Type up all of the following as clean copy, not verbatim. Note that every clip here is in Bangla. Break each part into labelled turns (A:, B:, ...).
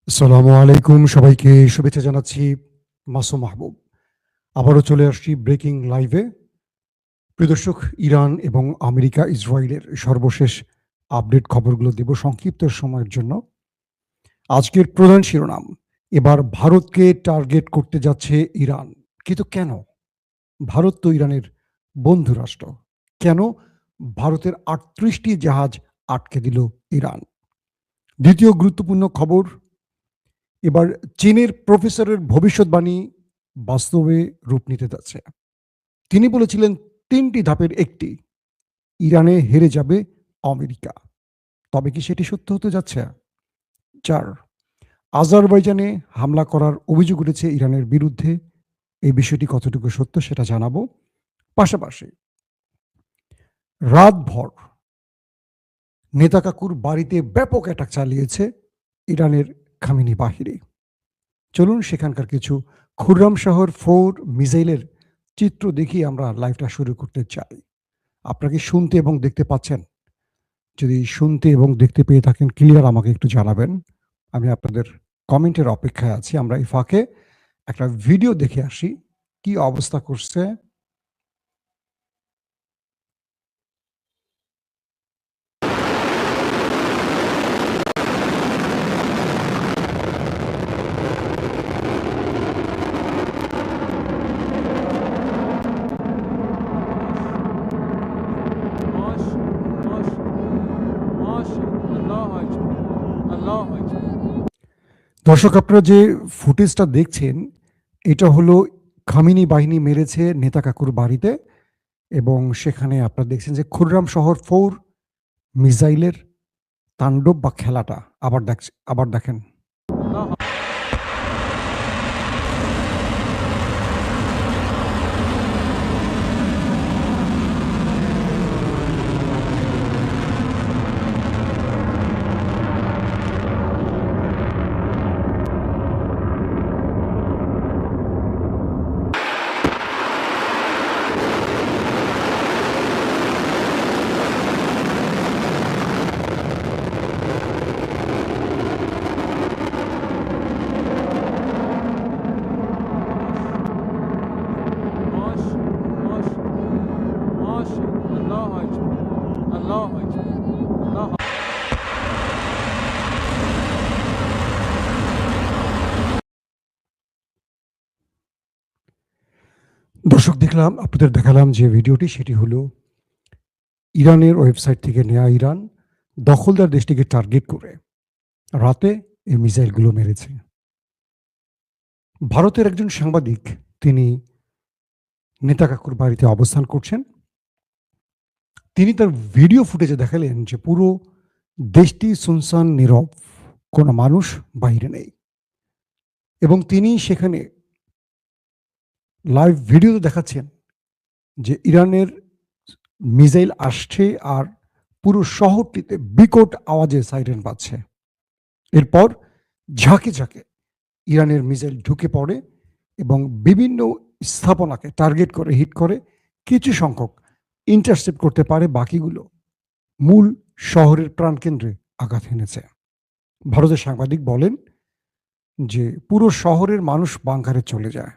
A: আসসালামু আলাইকুম, সবাইকে শুভেচ্ছা জানাচ্ছি। মাসুম মাহবুব। আবারও চলে আসছি ব্রেকিং লাইভে। প্রিয় দর্শক, ইরান এবং আমেরিকা ইসরায়েলের সর্বশেষ আপডেট খবরগুলো দেব সংক্ষিপ্ত সময়ের জন্য। আজকের প্রধান শিরোনাম, এবার ভারতকে টার্গেট করতে যাচ্ছে ইরান। কিন্তু কেন? ভারত তো ইরানের বন্ধু রাষ্ট্র। কেন ভারতের ৩৮টি জাহাজ আটকে দিল ইরান? দ্বিতীয় গুরুত্বপূর্ণ খবর, এবার চীনের প্রফেসরের ভবিষ্যৎবাণী বাস্তবে রূপ নিতে যাচ্ছে। তিনি বলেছিলেন ৩টি ধাপের একটি, ইরানে হেরে যাবে আমেরিকা। তবে কি সেটি সত্য হতে যাচ্ছে? ৪, আজারবাইজানে হামলা করার অভিযোগ উঠেছে ইরানের বিরুদ্ধে। এই বিষয়টি কতটুকু সত্য সেটা জানাবো। পাশাপাশি রাতভর নেতা কাকুর বাড়িতে ব্যাপক অ্যাটাক চালিয়েছে ইরানের খামেনি বাহিনী। চলুন সেখানকার কিছু খুররাম শহর 4 মিসাইলের চিত্র দেখিয়ে আমরা লাইভটা শুরু করতে চাই। আপনারা কি শুনতে এবং দেখতে পাচ্ছেন? যদি শুনতে এবং দেখতে পেয়ে থাকেন ক্লিয়ার আমাকে একটু জানাবেন। আমি আপনাদের কমেন্টের অপেক্ষায় আছি। আমরা এই ফাঁকে একটা ভিডিও দেখে আসি কি অবস্থা করছে। দর্শক, আপনারা যে ফুটেজটা দেখছেন এটা হলো খামেনি বাহিনী মেরেছে নেতা কাকুর বাড়িতে, এবং সেখানে আপনারা দেখছেন যে খুররাম শহর 4 মিসাইলের তাণ্ডব বা খেলাটা আবার দেখেন। দর্শক, আপনাদের দেখালাম যে ভিডিওটি, সেটি হলো ইরানের ওয়েবসাইট থেকে নেয়া। ইরান দখলদার দেশটিকে টার্গেট করে রাতে এই মিসাইলগুলো মেরেছে। ভারতের একজন সাংবাদিক, তিনি নেতা কাকুর বাড়িতে অবস্থান করছেন। তিনি তার ভিডিও ফুটেজে দেখালেন যে পুরো দেশটি সুনসান, নীরব, কোনো মানুষ বাইরে নেই, এবং তিনি সেখানে লাইভ ভিডিওতে দেখাচ্ছেন যে ইরানের মিসাইল আসছে আর পুরো শহরটিতে বিকট আওয়াজে সাইরেন বাজছে। এরপর ঝাঁকে ঝাঁকে ইরানের মিসাইল ঢুকে পড়ে এবং বিভিন্ন স্থাপনাকে টার্গেট করে হিট করে কিছু সংখ্যক ইন্টারসেপ্ট করতে পারে, বাকিগুলো মূল শহরের প্রাণকেন্দ্রে আঘাত হেনেছে। ভারতের সাংবাদিক বলেন যে পুরো শহরের মানুষ বাংকারে চলে যায়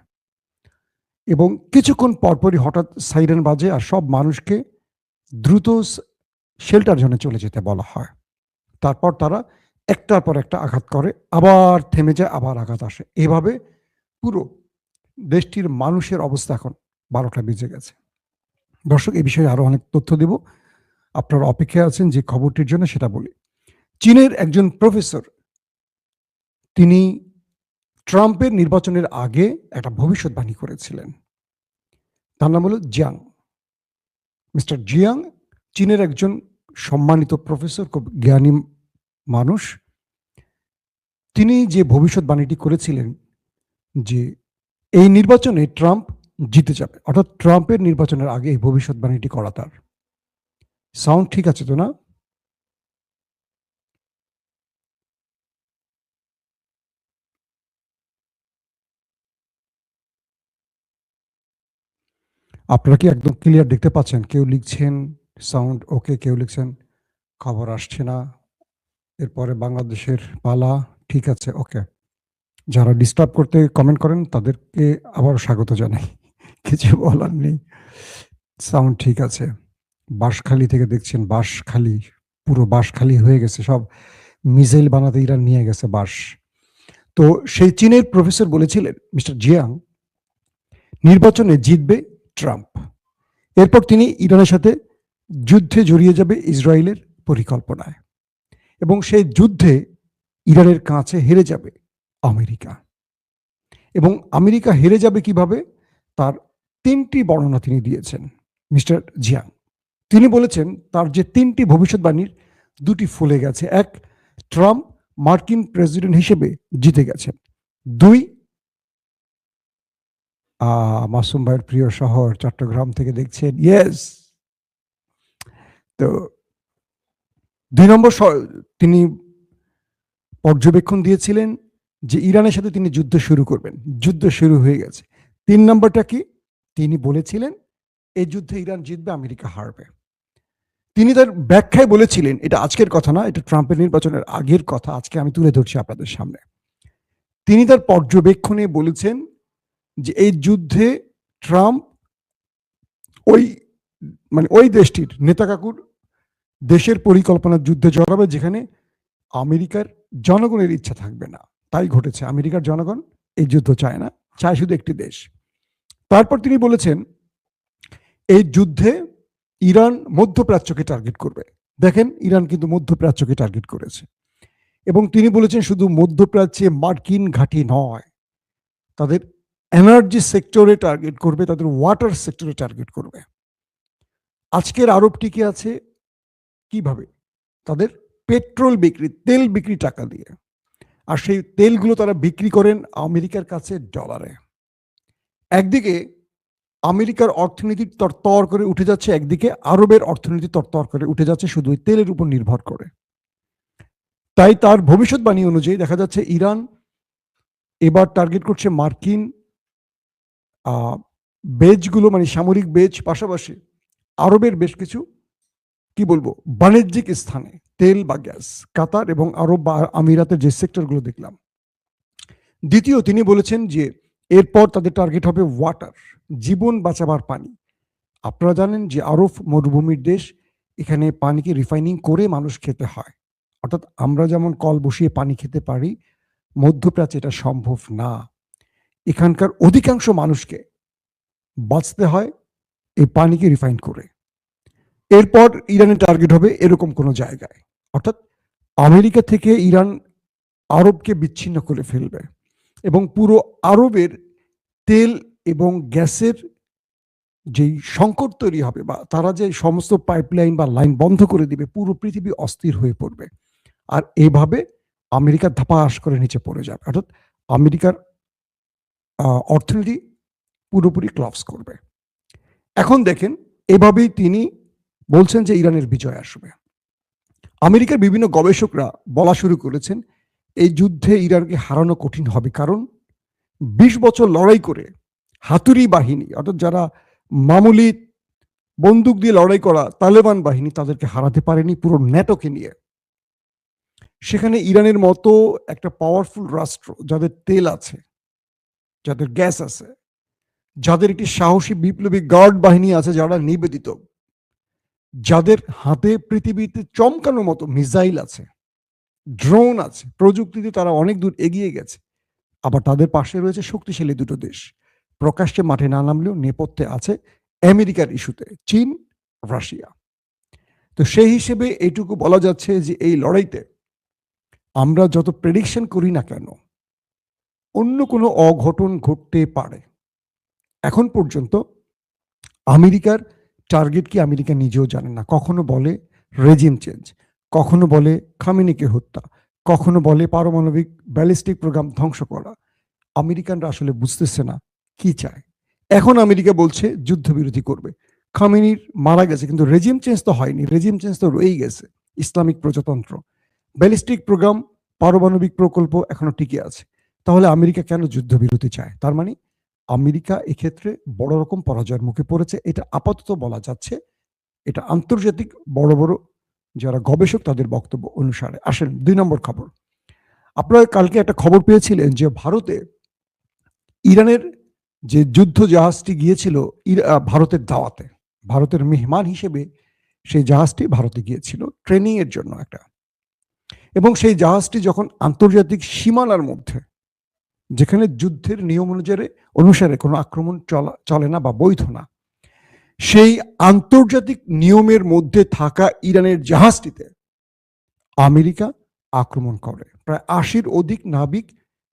A: এবং কিছুক্ষণ পরপরই হঠাৎ সাইরেন বাজে আর সব মানুষকে দ্রুত শেল্টার জোনে চলে যেতে বলা হয়। তারপর তারা একটার পর একটা আঘাত করে, আবার থেমে যায়, আবার আঘাত আসে। এভাবে পুরো দেশটির মানুষের অবস্থা এখন ১২টা বেজে গেছে। দর্শক, এই বিষয়ে আরো অনেক তথ্য দেব, আপনারা অপেক্ষায় আছেন যে খবরটির জন্য সেটা বলি। চীনের একজন প্রফেসর, তিনি ট্রাম্পের নির্বাচনের আগে একটা ভবিষ্যৎবাণী করেছিলেন। তার নাম হলো জিয়াং। মিস্টার জিয়াং চীনের একজন সম্মানিত প্রফেসর, খুব জ্ঞানী মানুষ। তিনি যে ভবিষ্যৎবাণীটি করেছিলেন যে এই নির্বাচনে ট্রাম্প জিতে যাবে, অর্থাৎ ট্রাম্পের নির্বাচনের আগে এই ভবিষ্যৎবাণীটি করা তার। সাউন্ড ঠিক আছে তো না? আপনারা কি একদম ক্লিয়ার দেখতে পাচ্ছেন? কেউ লিখছেন সাউন্ড ওকে, কেউ লিখছেন খবর আসছে না। এরপরে বাংলাদেশের পালা, ঠিক আছে, ওকে। যারা ডিস্টার্ব করতে কমেন্ট করেন তাদেরকে আবার স্বাগত জানাই। কিছু বলার নেই। সাউন্ড ঠিক আছে। বাঁশখালী থেকে দেখছেন, বাঁশখালী, পুরো বাঁশখালী হয়ে গেছে। সব মিসাইল বানাতে ইরান নিয়ে গেছে বাঁশ। তো সেই চীনের প্রফেসর বলেছিলেন, মিস্টার জিয়াং, নির্বাচনে জিতবে ট্রাম্প। এরপর তিনি ইরানের সাথে যুদ্ধে জড়িয়ে যাবে ইসরায়েলের পরিকল্পনায়, এবং সেই যুদ্ধে ইরানের কাছে হেরে যাবে আমেরিকা। এবং আমেরিকা হেরে যাবে কিভাবে, তার ৩টি বর্ণনা তিনি দিয়েছেন মিস্টার জিয়াং। তিনি বলেছেন তার যে ৩টি ভবিষ্যৎবাণীর ২টি ফলে গেছে। ১, ট্রাম্প মার্কিন প্রেসিডেন্ট হিসেবে জিতে গেছেন। ২, মাসুম ভাইয়ের প্রিয় শহর চট্টগ্রাম থেকে দেখছেন, ইয়েস। তো ২ নম্বর তিনি পর্যবেক্ষণ দিয়েছিলেন যে ইরানের সাথে তিনি যুদ্ধ শুরু করবেন, যুদ্ধ শুরু হয়ে গেছে। ৩ নম্বরটা কি, তিনি বলেছিলেন এই যুদ্ধে ইরান জিতবে, আমেরিকা হারবে। তিনি তার ব্যাখ্যায় বলেছিলেন, এটা আজকের কথা না, এটা ট্রাম্পের নির্বাচনের আগের কথা, আজকে আমি তুলে ধরছি আপনাদের সামনে। তিনি তার পর্যবেক্ষণে বলেছেন যে এই যুদ্ধে ট্রাম্প ওই দেশটির নেতা কাকুর দেশের পরিকল্পনার যুদ্ধে জড়াবে যেখানে আমেরিকার জনগণের ইচ্ছা থাকবে না। তাই ঘটেছে, আমেরিকার জনগণ এই যুদ্ধ চায় না, চায় শুধু একটি দেশ। তারপর তিনি বলেছেন এই যুদ্ধে ইরান মধ্যপ্রাচ্যকে টার্গেট করবে। দেখেন, ইরান কিন্তু মধ্যপ্রাচ্যকে টার্গেট করেছে, এবং তিনি বলেছেন শুধু মধ্যপ্রাচ্যে মার্কিন ঘাঁটি নয়, তাদের এনার্জি সেক্টরে টার্গেট করবে, তাদের ওয়াটার সেক্টরে টার্গেট করবে। আজকের আরব টিকে আছে কিভাবে, তাদের পেট্রোল বিক্রি, তেল বিক্রি টাকা দিয়ে, আর সেই তেলগুলো তারা বিক্রি করেন আমেরিকার কাছে ডলারে। একদিকে আমেরিকার অর্থনীতি তরতর করে উঠে যাচ্ছে, একদিকে আরবের অর্থনীতি তরতর করে উঠে যাচ্ছে শুধু তেলের উপর নির্ভর করে। তাই তার ভবিষ্যৎবাণী অনুযায়ী দেখা যাচ্ছে ইরান এবার টার্গেট করছে মার্কিন বেজগুলো, মানে সামরিক বেজ, পাশাপাশি আরবের বেশ কিছু কি বলবো বাণিজ্যিক স্থানে, তেল বা গ্যাস, কাতার এবং আরব বা আমিরাতের যে সেক্টরগুলো দেখলাম। দ্বিতীয়, তিনি বলেছেন যে এরপর তাদের টার্গেট হবে ওয়াটার, জীবন বাঁচাবার পানি। আপনারা জানেন যে আরব মরুভূমির দেশ, এখানে পানিকে রিফাইনিং করে মানুষ খেতে হয়। অর্থাৎ আমরা যেমন কল বসিয়ে পানি খেতে পারি, মধ্যপ্রাচ্যে এটা সম্ভব না। এখানকার অধিকাংশ মানুষকে বাঁচতে হয় এই পানিকে রিফাইন করে। এরপর ইরানের টার্গেট হবে এরকম কোনো জায়গায়, অর্থাৎ আমেরিকা থেকে ইরান আরবকে বিচ্ছিন্ন করে ফেলবে, এবং পুরো আরবের তেল এবং গ্যাসের যেই সংকট তৈরি হবে, বা তারা যে সমস্ত পাইপলাইন বা লাইন বন্ধ করে দিবে, পুরো পৃথিবী অস্থির হয়ে পড়বে। আর এইভাবে আমেরিকা ধাপাস করে নিচে পড়ে যাবে, অর্থাৎ আমেরিকার অর্থনীতি পুরোপুরি ক্লাপস করবে। এখন দেখেন, এভাবেই তিনি বলছেন যে ইরানের বিজয় আসবে। আমেরিকার বিভিন্ন গবেষকরা বলা শুরু করেছেন এই যুদ্ধে ইরানকে হারানো কঠিন হবে, কারণ ২০ বছর লড়াই করে হাতুড়ি বাহিনী, অর্থাৎ যারা মামুলি বন্দুক দিয়ে লড়াই করা তালেবান বাহিনী, তাদেরকে হারাতে পারেনি পুরো ন্যাটোকে নিয়ে। সেখানে ইরানের মতো একটা পাওয়ারফুল রাষ্ট্র, যাদের তেল আছে, যাদের গ্যাস আছে, যাদের একটি সাহসী বিপ্লবী গার্ড বাহিনী আছে যারা নিবেদিত, যাদের হাতে পৃথিবীতে চমকানোর মতো মিসাইল আছে, ড্রোন আছে, প্রযুক্তিতে তারা অনেক দূর এগিয়ে গেছে, আবার তাদের পাশে রয়েছে শক্তিশালী দুটো দেশ, প্রকাশ্যে মাঠে না নামলেও নেপথ্যে আছে আমেরিকার ইস্যুতে, চীন, রাশিয়া। তো সেই হিসেবে এইটুকু বলা যাচ্ছে যে এই লড়াইতে আমরা যত প্রেডিকশন করি না কেন, অন্য কোনো অঘটন ঘটতে পারে। এখন পর্যন্ত আমেরিকার টার্গেট কি আমেরিকা নিজেও জানে না। কখনো বলে রেজিম চেঞ্জ, কখনো বলে খামেনিকে হত্যা, কখনো বলে পারমাণবিক ব্যালিস্টিক প্রোগ্রাম ধ্বংস করা। আমেরিকানরা আসলে বুঝতেছে না কি চায়। এখন আমেরিকা বলছে যুদ্ধবিরতি করবে। খামেনির মারা গেছে, কিন্তু রেজিম চেঞ্জ তো হয়নি, রেজিম চেঞ্জ তো রয়েই গেছে, ইসলামিক প্রজাতন্ত্র। ব্যালিস্টিক প্রোগ্রাম, পারমাণবিক প্রকল্প এখনো টিকে আছে। তাহলে আমেরিকা কেন যুদ্ধবিরতি চায়? তার মানে আমেরিকা এক্ষেত্রে বড় রকম পরাজয়ের মুখে পড়েছে, এটা আপাতত বলা যাচ্ছে। এটা আন্তর্জাতিক বড় বড় যারা গবেষক তাদের বক্তব্য অনুসারে। আসেন ২ নম্বর খবর। আপনারা কালকে একটা খবর পেয়েছিলেন যে ভারতে ইরানের যে যুদ্ধ জাহাজটি গিয়েছিল ভারতের দাওয়াতে, ভারতের মেহমান হিসেবে সেই জাহাজটি ভারতে গিয়েছিল ট্রেনিং এর জন্য একটা, এবং সেই জাহাজটি যখন আন্তর্জাতিক সীমানার মধ্যে, যেখানে যুদ্ধের নিয়ম অনুসারে কোনো আক্রমণ চলে না বা বৈধ না, সেই আন্তর্জাতিক নিয়মের মধ্যে থাকা ইরানের জাহাজটিতে আমেরিকা আক্রমণ করে, প্রায় ৮০-র অধিক নাবিক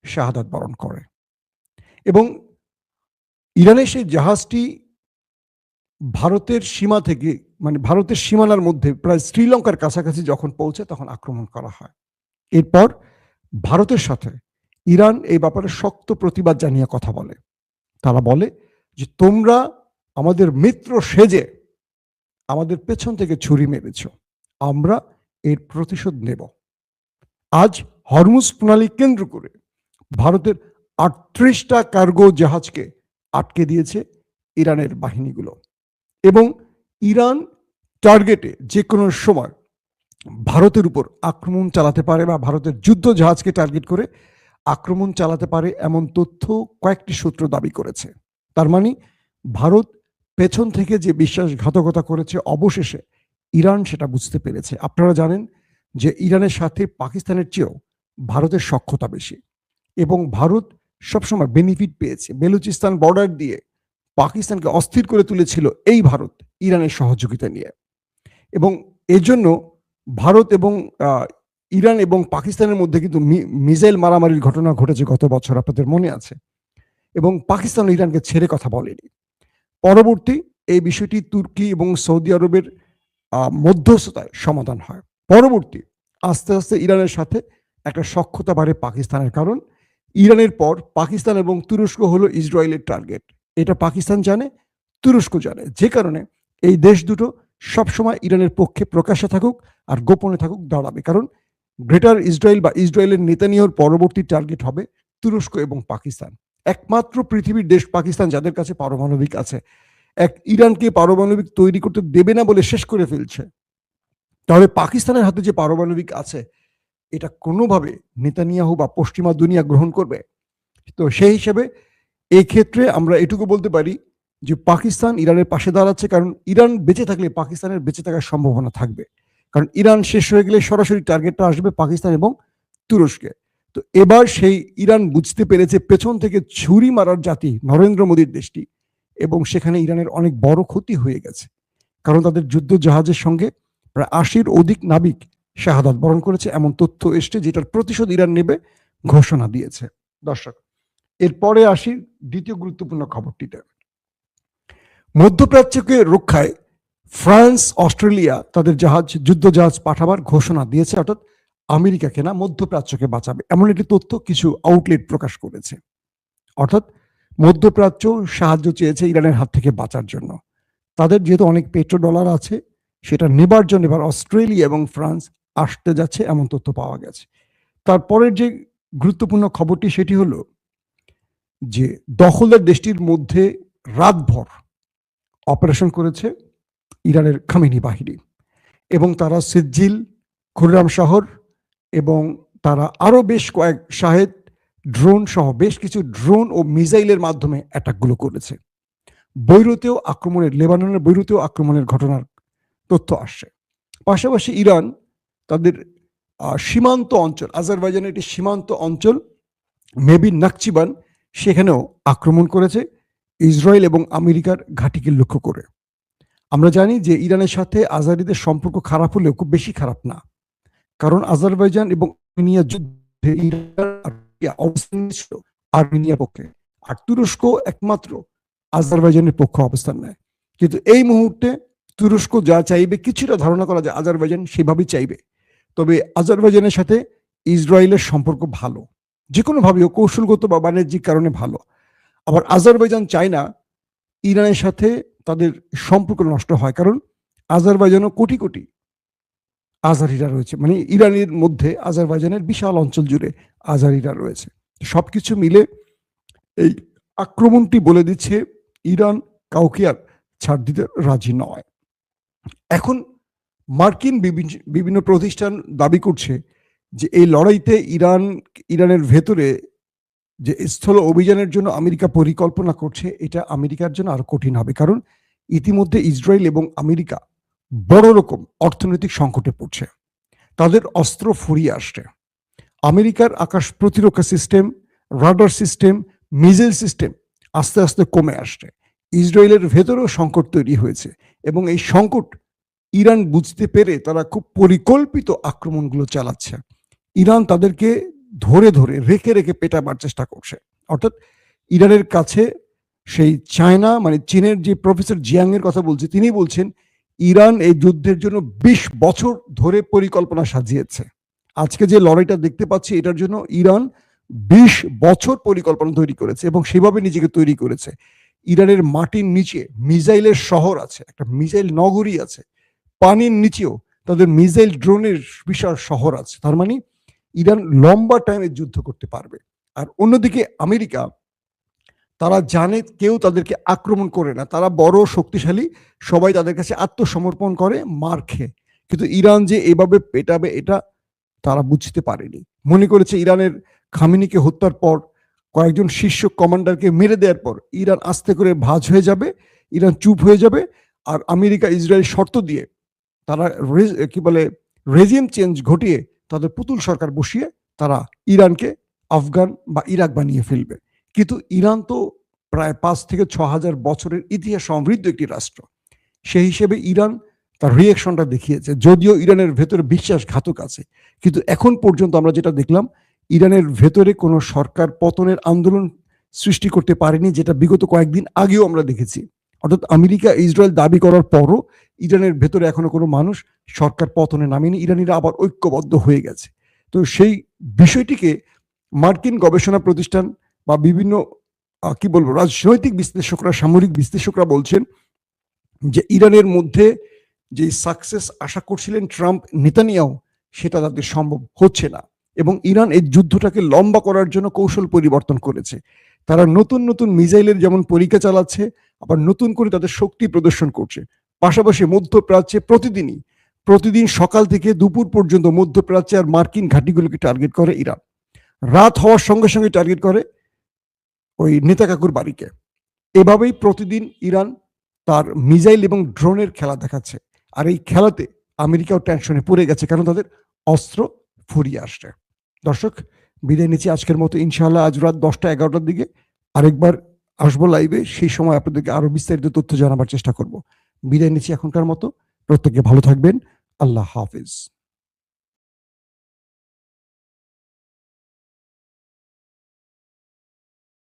A: শাহাদাত বরণ করে। এবং ইরানের সেই জাহাজটি ভারতের সীমা থেকে, মানে ভারতের সীমানার মধ্যে প্রায় শ্রীলঙ্কার কাছাকাছি যখন পৌঁছে তখন আক্রমণ করা হয়। এরপর ভারতের সাথে ইরান এই ব্যাপারে শক্ত প্রতিবাদ জানিয়ে কথা বলে। তারা বলে যে তোমরা আমাদের মিত্র সেজে আমাদের পেছন থেকে ছুরি মেরেছ, আমরা এর প্রতিশোধ নেব। আজ হরমুজ প্রণালী কেন্দ্র করে ভারতের ৩৮টা কার্গো জাহাজকে আটকে দিয়েছে ইরানের বাহিনীগুলো, এবং ইরান টার্গেটে যে কোনো সময় ভারতের উপর আক্রমণ চালাতে পারে বা ভারতের যুদ্ধ জাহাজকে টার্গেট করে আক্রমণ চালাতে পারে এমন তথ্য কয়েকটি সূত্র দাবি করেছে। তার মানে ভারত পেছন থেকে যে বিশ্বাসঘাতকতা করেছে, অবশেষে ইরান সেটা বুঝতে পেরেছে। আপনারা জানেন যে ইরানের সাথে পাকিস্তানের চেয়েও ভারতের সখ্যতা বেশি, এবং ভারত সবসময় বেনিফিট পেয়েছে। বেলুচিস্তান বর্ডার দিয়ে পাকিস্তানকে অস্থির করে তুলেছিল এই ভারত ইরানের সহযোগিতা নিয়ে, এবং এজন্য ভারত এবং ইরান এবং পাকিস্তানের মধ্যে কিন্তু মিসাইল মারামারির ঘটনা ঘটেছে গত বছর, আপনাদের মনে আছে, এবং পাকিস্তান ইরানকে ছেড়ে কথা বলেনি। পরবর্তী এই বিষয়টি তুর্কি এবং সৌদি আরবের মধ্যস্থতায় সমাধান হয়। পরবর্তী আস্তে আস্তে ইরানের সাথে একটা সখ্যতা বাড়ে পাকিস্তানের, কারণ ইরানের পর পাকিস্তান এবং তুরস্ক হলো ইসরায়েলের টার্গেট। এটা পাকিস্তান জানে, তুরস্ক জানে, যে কারণে এই দেশ দুটো সবসময় ইরানের পক্ষে প্রকাশ্যে থাকুক আর গোপনে থাকুক দাঁড়াবে, কারণ গ্রেটার ইসরায়েল বা ইসরায়েলের নেতানিয়াহুর পরবর্তী টার্গেট হবে তুরস্ক এবং পাকিস্তান। একমাত্র পৃথিবীর দেশ পাকিস্তান যাদের কাছে পারমাণবিক আছে। ইরানকে পারমাণবিক তৈরি করতে দেবে না বলে শেষ করে ফেলছে, তাহলে পাকিস্তানের হাতে যে পারমাণবিক আছে এটা কোনোভাবে নেতানিয়াহু বা পশ্চিমা দুনিয়া গ্রহণ করবে? তো সেই হিসেবে এই ক্ষেত্রে আমরা এটুকু বলতে পারি যে পাকিস্তান ইরানের পাশে দাঁড়াচ্ছে, কারণ ইরান বেঁচে থাকলে পাকিস্তানের বেঁচে থাকার সম্ভাবনা থাকবে, কারণ ইরান শেষ হয়ে গেলে সরাসরি টার্গেটটা আসবে পাকিস্তান এবং তুরস্কে। তো এবার সেই ইরান বুঝতে পেরেছে পেছন থেকে ছুরি মারার জাতি নরেন্দ্র মোদীর দেশটি, এবং সেখানে ইরানের অনেক বড় ক্ষতি হয়ে গেছে, কারণ তাদের যুদ্ধ জাহাজের সঙ্গে প্রায় ৮০-র অধিক নাবিক শাহাদাত বরণ করেছে এমন তথ্য এসছে, যেটার প্রতিশোধ ইরান নেবে ঘোষণা দিয়েছে। দর্শক, এরপরে আসি দ্বিতীয় গুরুত্বপূর্ণ খবরটিতে। মধ্যপ্রাচ্যকে রক্ষায় ফ্রান্স, অস্ট্রেলিয়া তাদের যুদ্ধ জাহাজ পাঠাবার ঘোষণা দিয়েছে, অর্থাৎ আমেরিকাকে না, মধ্যপ্রাচ্যকে বাঁচাবে এমন একটি তথ্য কিছু আউটলেট প্রকাশ করেছে। অর্থাৎ মধ্যপ্রাচ্য সাহায্য চেয়েছে ইরানের হাত থেকে বাঁচার জন্য। তাদের যেহেতু অনেক পেট্রো ডলার আছে, সেটা নেবার জন্য এবার অস্ট্রেলিয়া এবং ফ্রান্স আসতে যাচ্ছে এমন তথ্য পাওয়া গেছে। তারপরের যে গুরুত্বপূর্ণ খবরটি সেটি হলো যে দখলদার দেশটির মধ্যে রাতভর অপারেশন করেছে ইরানের খামেনি বাহিনী, এবং তারা সিজ্জিল, খুররাম শহর এবং তারা আরো বেশ কয়েক শাহেদ ড্রোন সহ বেশ কিছু ড্রোন ও মিসাইলের মাধ্যমে অ্যাটাকগুলো করেছে। বৈরুতেও আক্রমণের, লেবাননের বৈরুতেও আক্রমণের ঘটনার তথ্য আসছে। পাশাপাশি ইরান তাদের সীমান্ত অঞ্চল, আজারবাইজানের একটি সীমান্ত অঞ্চল মেবি নাকচিবান, সেখানেও আক্রমণ করেছে ইসরায়েল এবং আমেরিকার ঘাঁটিকে লক্ষ্য করে। আমরা জানি যে ইরানের সাথে আজারিদের সম্পর্ক খারাপ হলেও খুব বেশি খারাপ না, কারণ আজারবাইজান এবং আর্মেনিয়া যুদ্ধে ইরান অবস্থান নিয়েছিল আর্মেনিয়ার পক্ষে, আর তুরস্ক একমাত্র আজারবাইজানের পক্ষে অবস্থান নেয়। কিন্তু এই মুহূর্তে তুরস্ক যা চাইবে, কিছুটা ধারণা করা যায় আজারবাইজান সেভাবেই চাইবে। তবে আজারবাইজানের সাথে ইসরায়েলের সম্পর্ক ভালো, যে কোনোভাবে কৌশলগত বা বাণিজ্যিক কারণে ভালো। আবার আজারবাইজান চায় না ইরানের সাথে তাদের সম্পর্ক নষ্ট হয়, কারণ আজারবাইজানও কোটি কোটি আজারিরা রয়েছে, মানে ইরানের মধ্যে আজারবাইজানের বিশাল অঞ্চল জুড়ে আজারিরা রয়েছে। সবকিছু মিলে এই আক্রমণটি বলে দিচ্ছে ইরান কাউকে আর ছাড় দিতে রাজি নয়। এখন মার্কিন বিভিন্ন প্রতিষ্ঠান দাবি করছে যে এই লড়াইতে ইরানের ভেতরে যে স্থল অভিযানের জন্য আমেরিকা পরিকল্পনা করছে, এটা আমেরিকার জন্য আরো কঠিন হবে। কারণ ইতিমধ্যে ইসরায়েল এবং আমেরিকা বড় রকম অর্থনৈতিক সংকটে পড়ছে। তাদের অস্ত্র ফুরিয়ে আসছে। আমেরিকার আকাশ প্রতিরক্ষা system, radar system, missile system আস্তে আস্তে কমে আসছে। ইসরায়েলের ভেতরেও সংকট তৈরি হয়েছে এবং এই সংকট ইরান বুঝতে পেরে তারা খুব পরিকল্পিত আক্রমণগুলো চালাচ্ছে। ইরান তাদেরকে ধরে ধরে রেখে রেখে পেটাবার চেষ্টা করছে। অর্থাৎ ইরানের কাছে সেই চায়না, মানে চীনের যে প্রফেসর জিয়াং এর কথা বলছে, তিনি বলছেন ইরান এই যুদ্ধের জন্য 20 বছর ধরে পরিকল্পনা সাজিয়েছে। আজকে যে লড়াইটা দেখতে পাচ্ছি, এটার জন্য ইরান 20 বছর পরিকল্পনা তৈরি করেছে এবং সেভাবে নিজেকে তৈরি করেছে। ইরানের মাটির নিচে মিসাইলের শহর আছে, একটা মিসাইল নগরী আছে। পানির নিচেও তাদের মিসাইল ড্রোনের বিশাল শহর আছে। তার মানে ইরান লম্বা টাইমে যুদ্ধ করতে পারবে। আর অন্যদিকে আমেরিকা, তারা জানে কেউ তাদেরকে আক্রমণ করে না, তারা বড় শক্তিশালী, সবাই তাদের কাছে আত্মসমর্পণ করে মার খেয়ে। কিন্তু ইরান যে এভাবে পেটাবে, এটা তারা বুঝতে পারেনি। মনে করেছে ইরানের খামেনিকে হত্যার পর, কয়েকজন শীর্ষ কমান্ডারকে মেরে দেওয়ার পর ইরান আস্তে করে ভাঁজ হয়ে যাবে, ইরান চুপ হয়ে যাবে, আর আমেরিকা ইসরায়েল শর্ত দিয়ে তারা কি বলে রেজিম চেঞ্জ ঘটিয়ে তাদের পুতুল সরকার বসিয়ে তারা ইরানকে আফগান বা ইরাক বানিয়ে ফেলবে। কিন্তু ইরান তো প্রায় 5 থেকে 6,000 বছরের ইতিহাস সমৃদ্ধ একটি রাষ্ট্র। সেই হিসেবে ইরান তার রিয়েকশনটা দেখিয়েছে। যদিও ইরানের ভেতরে বিশ্বাসঘাতক আছে, কিন্তু এখন পর্যন্ত আমরা যেটা দেখলাম, ইরানের ভেতরে কোনো সরকার পতনের আন্দোলন সৃষ্টি করতে পারেনি, যেটা বিগত কয়েকদিন আগেও আমরা দেখেছি। অর্থাৎ আমেরিকা ইসরায়েল দাবি করার পরও ইরানের ভেতরে এখনো কোনো মানুষ সরকার পতনে নামেনি, ইরানিরা আবার ঐক্যবদ্ধ হয়ে গেছে। তো সেই বিষয়টিকে মার্কিন গবেষণা প্রতিষ্ঠান বা বিভিন্ন কি বলবো রাজনৈতিক বিশ্লেষকরা, সামরিক বিশ্লেষকরা বলছেন যে ইরানের মধ্যে যে সাকসেস আশা করছিলেন ট্রাম্প নেতানিয়াহু, সেটা তাদের সম্ভব হচ্ছে না। এবং ইরান এই যুদ্ধটাকে লম্বা করার জন্য কৌশল পরিবর্তন করেছে। তারা নতুন নতুন মিসাইলের যেমন পরীক্ষা চালাচ্ছে, আবার নতুন করে তাদের শক্তি প্রদর্শন করছে। পাশাপাশি মধ্যপ্রাচ্যে প্রতিদিন সকাল থেকে দুপুর পর্যন্ত মধ্যপ্রাচ্যে আর মার্কিন ঘাঁটিগুলোকে টার্গেট করে ইরান। রাত হওয়ার সঙ্গে সঙ্গে টার্গেট করে ওই নেতা কাকুর বাড়িকে। এভাবেই প্রতিদিন ইরান তার মিসাইল এবং ড্রোনের খেলা দেখাচ্ছে। আর এই খেলাতে আমেরিকাও টেনশনে পড়ে গেছে, কারণ তাদের অস্ত্র ফুরিয়ে আসছে। দর্শক, বিদায় নিচ্ছি আজকের মতো। ইনশাআল্লাহ আজ রাত 10টা-11টার দিকে আরেকবার আসবো লাইভে। সেই সময় আপনাদেরকে আরো বিস্তারিত তথ্য জানাবার চেষ্টা করব। বিদায় নিচ্ছি এখনকার মতো। প্রত্যেকে ভালো থাকবেন। আল্লাহ হাফিজ।